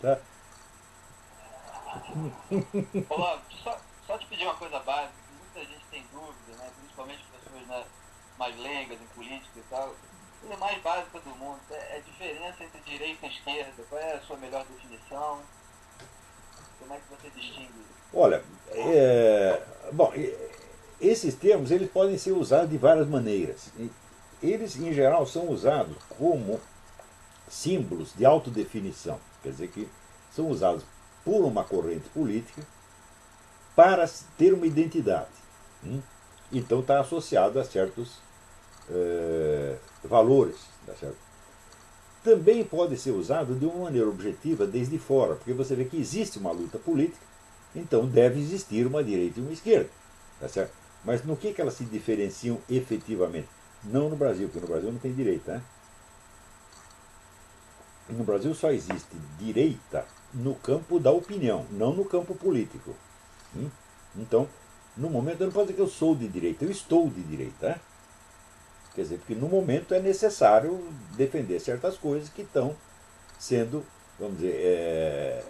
Tá? Olá, só te pedir uma coisa básica, que muita gente tem dúvida, né? Principalmente pessoas, né, mais leigas em política e tal. Coisa mais básica do mundo é a diferença entre direita e esquerda. Qual é a sua melhor definição? Como é que você distingue isso? Olha, bom, esses termos eles podem ser usados de várias maneiras. Eles, em geral, são usados como símbolos de autodefinição. Quer dizer que são usados por uma corrente política para ter uma identidade. Então está associado a certos valores. Tá certo? Também pode ser usado de uma maneira objetiva desde fora, porque você vê que existe uma luta política, então deve existir uma direita e uma esquerda. Tá certo? Mas no que elas se diferenciam efetivamente? Não no Brasil, porque no Brasil não tem direita. Né? No Brasil só existe direita no campo da opinião, não no campo político. Então, no momento eu não posso dizer que eu sou de direita, eu estou de direita. Né? Quer dizer, porque no momento é necessário defender certas coisas que estão sendo, vamos dizer,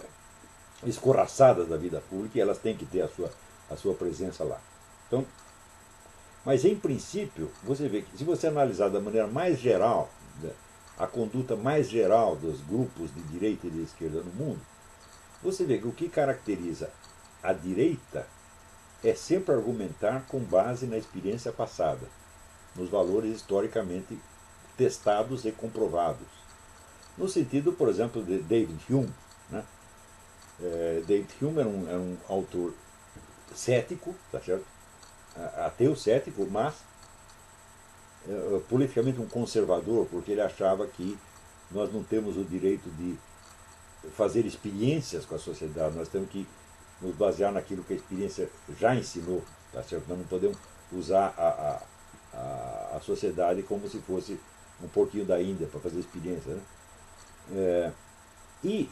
escorraçadas da vida pública e elas têm que ter a sua presença lá. Então, mas em princípio, você vê que se você analisar da maneira mais geral, né, a conduta mais geral dos grupos de direita e de esquerda no mundo, você vê que o que caracteriza a direita é sempre argumentar com base na experiência passada, nos valores historicamente testados e comprovados. No sentido, por exemplo, de David Hume. Né? David Hume era um autor cético, tá certo? Ateu cético, mas politicamente um conservador, porque ele achava que nós não temos o direito de fazer experiências com a sociedade, nós temos que nos basear naquilo que a experiência já ensinou, tá certo? Nós não podemos usar a sociedade como se fosse um porquinho da Índia para fazer experiência. Né? E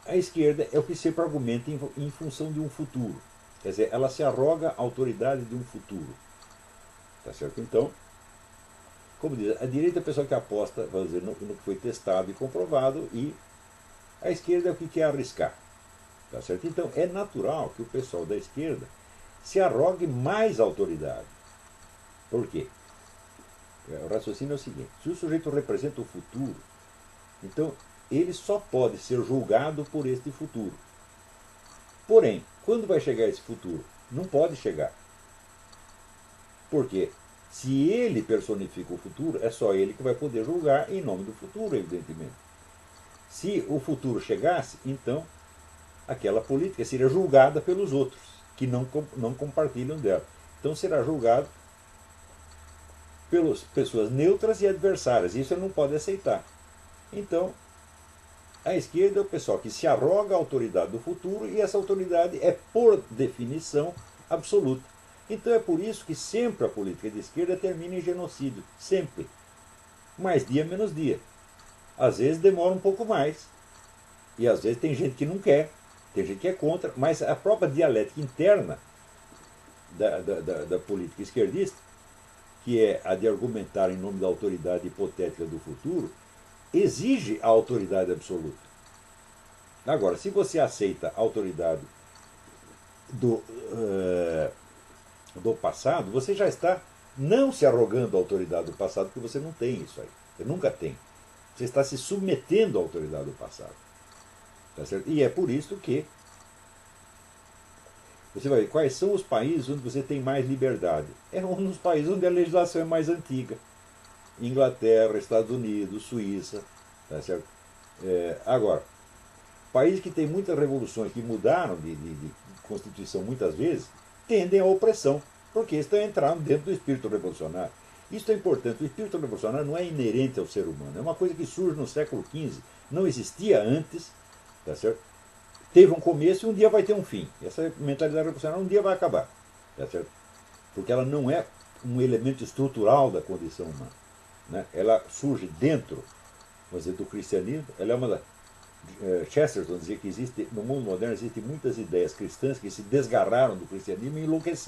a esquerda é o que sempre argumenta em função de um futuro. Quer dizer, ela se arroga a autoridade de um futuro. Tá certo? Então, como diz, a direita é a pessoa que aposta, vamos dizer, no que foi testado e comprovado, e a esquerda é o que quer arriscar. Tá certo? Então, é natural que o pessoal da esquerda se arrogue mais autoridade. Por quê? O raciocínio é o seguinte: se o sujeito representa o futuro, então ele só pode ser julgado por este futuro. Porém, quando vai chegar esse futuro? Não pode chegar. Por quê? Se ele personifica o futuro, é só ele que vai poder julgar em nome do futuro, evidentemente. Se o futuro chegasse, então aquela política seria julgada pelos outros, que não compartilham dela. Então será julgado pelas pessoas neutras e adversárias. Isso ele não pode aceitar. Então, a esquerda é o pessoal que se arroga a autoridade do futuro e essa autoridade é, por definição, absoluta. Então é por isso que sempre a política de esquerda termina em genocídio. Sempre. Mais dia, menos dia. Às vezes demora um pouco mais. E às vezes tem gente que não quer, tem gente que é contra, mas a própria dialética interna da política esquerdista, que é a de argumentar em nome da autoridade hipotética do futuro, exige a autoridade absoluta. Agora, se você aceita a autoridade do, do passado, você já está não se arrogando à autoridade do passado, porque você não tem isso aí. Você nunca tem. Você está se submetendo à autoridade do passado. Tá certo? E é por isso que você vai ver quais são os países onde você tem mais liberdade. É um dos países onde a legislação é mais antiga. Inglaterra, Estados Unidos, Suíça. Tá certo? Agora, países que têm muitas revoluções, que mudaram de constituição muitas vezes, tendem à opressão, porque estão entrando dentro do espírito revolucionário. Isso é importante. O espírito revolucionário não é inerente ao ser humano. É uma coisa que surge no século XV, não existia antes, tá certo? Teve um começo e um dia vai ter um fim. Essa mentalidade revolucionária um dia vai acabar, tá certo? Porque ela não é um elemento estrutural da condição humana. Né? Ela surge dentro, vamos dizer, do cristianismo. Ela é uma da, Chesterton dizia que existe, no mundo moderno existem muitas ideias cristãs que se desgarraram do cristianismo e enlouqueceram.